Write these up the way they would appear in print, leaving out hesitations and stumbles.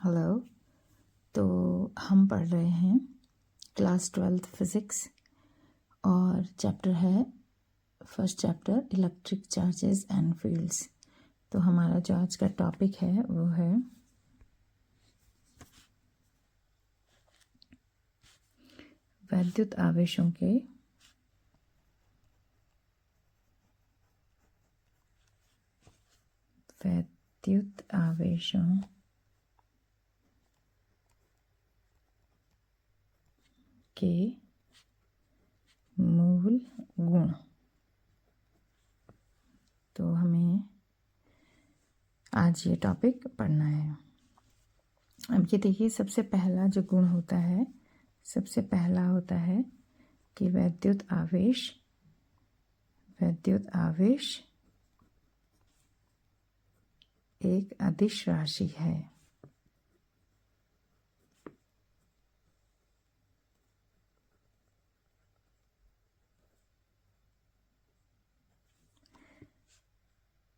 Hello. तो हम पढ़ रहे हैं क्लास 12th फिज़िक्स और चैप्टर है first chapter electric charges and fields. तो हमारा जो आज का टॉपिक है वो है वैद्युत आवेशों के मूल गुण। तो हमें आज ये टॉपिक पढ़ना है। अब ये देखिए, सबसे पहला जो गुण होता है, सबसे पहला होता है कि वैद्युत आवेश एक अदिश राशि है।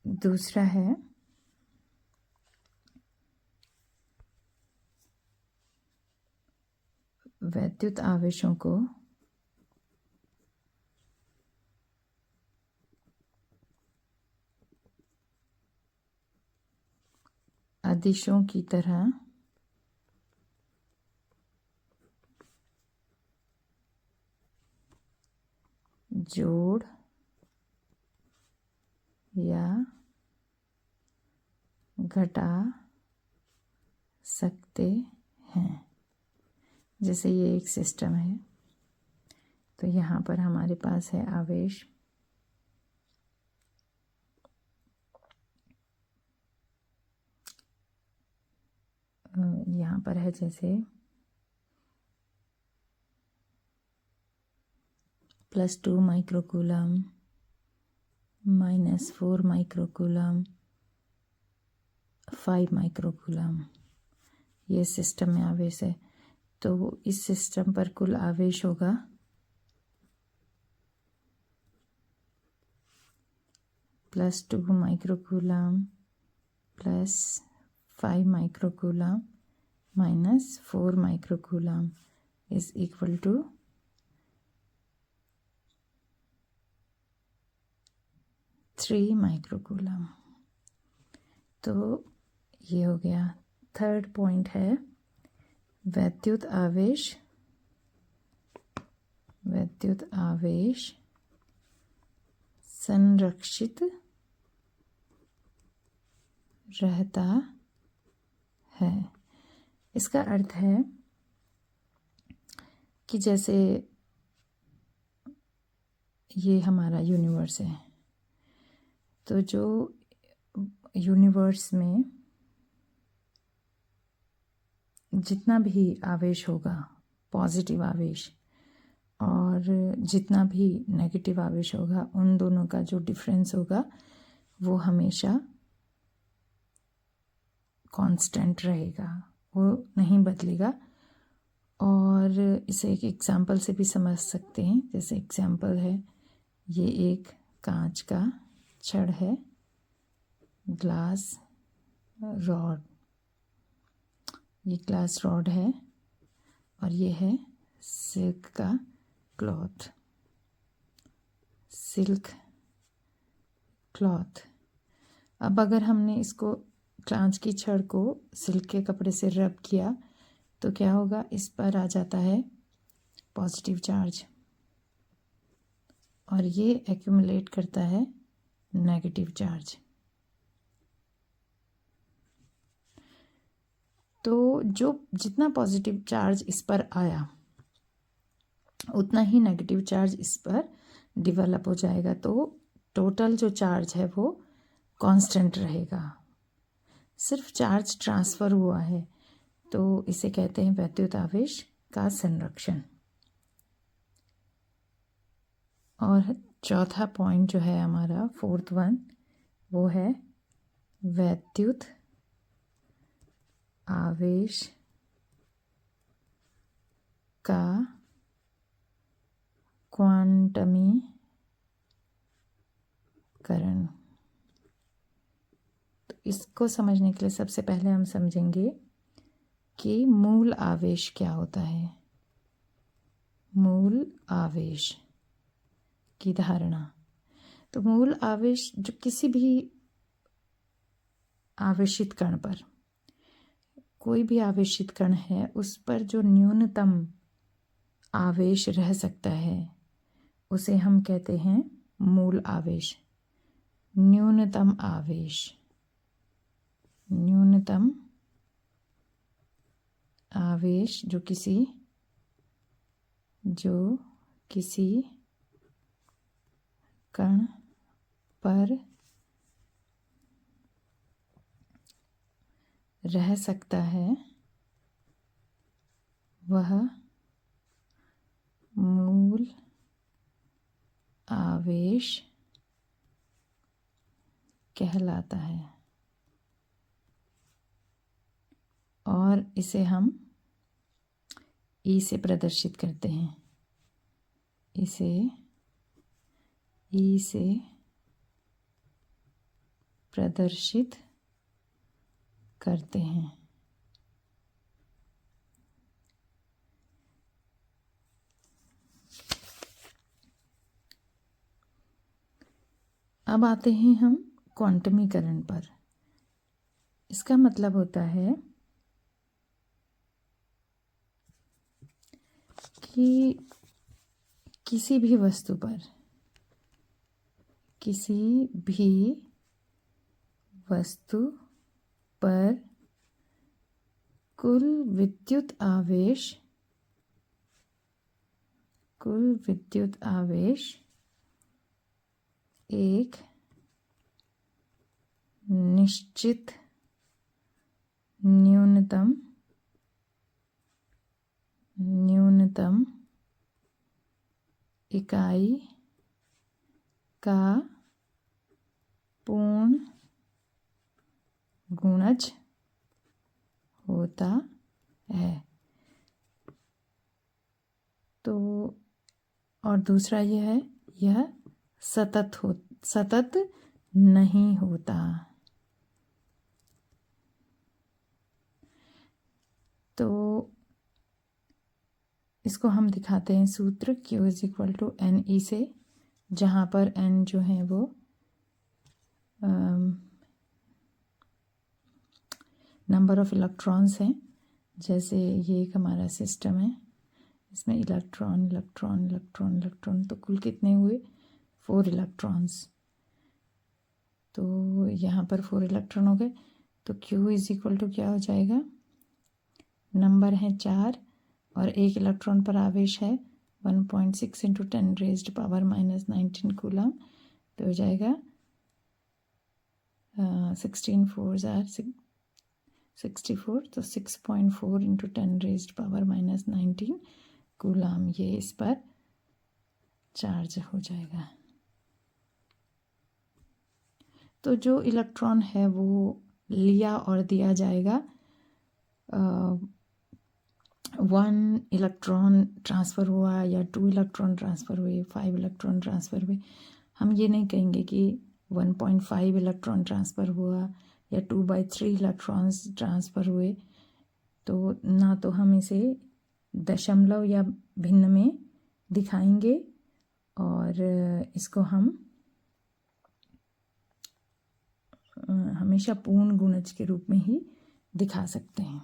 दूसरा है वैद्युत आवेशों को अदिशों की तरह जोड़ या घटा सकते हैं। जैसे ये एक सिस्टम है, तो यहाँ पर हमारे पास है आवेश, यहाँ पर है जैसे +2 माइक्रोकूलम, -4 माइक्रोकूलम, 5 माइक्रोकूलम। ये सिस्टम में आवेश है। तो इस सिस्टम पर कुल आवेश होगा +2 microcoulomb +5 microcoulomb -4 microcoulomb is equal to 3 microcoulomb. तो ये हो गया। थर्ड पॉइंट है वैद्युत आवेश संरक्षित रहता है। इसका अर्थ है कि जैसे ये हमारा यूनिवर्स है, तो जो यूनिवर्स में जितना भी आवेश होगा, पॉजिटिव आवेश, और जितना भी नेगेटिव आवेश होगा, उन दोनों का जो डिफरेंस होगा वो हमेशा कांस्टेंट रहेगा, वो नहीं बदलेगा। और इसे एक एग्जांपल से भी समझ सकते हैं। जैसे एग्जांपल है, ये एक कांच का छड़ है, ग्लास रॉड, ये ग्लास रॉड है, और ये है सिल्क क्लॉथ। अब अगर हमने इसको कांच की छड़ को सिल्क के कपड़े से रब किया तो क्या होगा, इस पर आ जाता है पॉजिटिव चार्ज, और ये एक्यूमुलेट करता है नेगेटिव चार्ज। तो जो जितना पॉजिटिव चार्ज इस पर आया, उतना ही नेगेटिव चार्ज इस पर डेवलप हो जाएगा। तो टोटल जो चार्ज है वो कांस्टेंट रहेगा, सिर्फ चार्ज ट्रांसफ़र हुआ है। तो इसे कहते हैं वैद्युत आवेश का संरक्षण। और चौथा पॉइंट जो है हमारा, फोर्थ वन, वो है वैद्युत आवेश का क्वांटमीकरण। तो इसको समझने के लिए सबसे पहले हम समझेंगे कि मूल आवेश क्या होता है। मूल आवेश की धारणा। तो मूल आवेश जो किसी भी आवेशित कण पर, कोई भी आवेशित कण है उस पर जो न्यूनतम आवेश रह सकता है उसे हम कहते हैं मूल आवेश। न्यूनतम आवेश, न्यूनतम आवेश जो किसी कण पर रह सकता है वह मूल आवेश कहलाता है। और इसे हम ई से प्रदर्शित करते हैं। इसे ई से प्रदर्शित करते हैं। अब आते हैं हम क्वांटमीकरण पर। इसका मतलब होता है कि किसी भी वस्तु पर, किसी भी वस्तु पर कुल विद्युत आवेश एक निश्चित न्यूनतम इकाई का पूर्ण गुणज होता है। तो और दूसरा यह है, यह सतत नहीं होता। तो इसको हम दिखाते हैं सूत्र Q = NE से, जहाँ पर N जो है वो नंबर ऑफ इलेक्ट्रॉन्स हैं। जैसे ये एक हमारा सिस्टम है, इसमें इलेक्ट्रॉन इलेक्ट्रॉन इलेक्ट्रॉन इलेक्ट्रॉन, तो कुल कितने हुए 4 इलेक्ट्रॉन्स। तो यहाँ पर 4 इलेक्ट्रॉन हो गए। तो Q = क्या हो जाएगा, नंबर है 4 और एक इलेक्ट्रॉन पर आवेश है 1.6 × 10⁻⁻19 कूलम। तो हो जाएगा 16 4s are 64, तो 6.4 × 10⁻⁻19 कूलम ये इस पर चार्ज हो जाएगा। तो जो इलेक्ट्रॉन है वो लिया और दिया जाएगा। 1 इलेक्ट्रॉन ट्रांसफ़र हुआ या 2 इलेक्ट्रॉन ट्रांसफ़र हुए, 5 इलेक्ट्रॉन ट्रांसफ़र हुए, हम ये नहीं कहेंगे कि 1.5 इलेक्ट्रॉन ट्रांसफ़र हुआ या 2/3 इलेक्ट्रॉन्स ट्रांसफ़र हुए। तो ना तो हम इसे दशमलव या भिन्न में दिखाएंगे और इसको हम हमेशा पूर्ण गुणज के रूप में ही दिखा सकते हैं।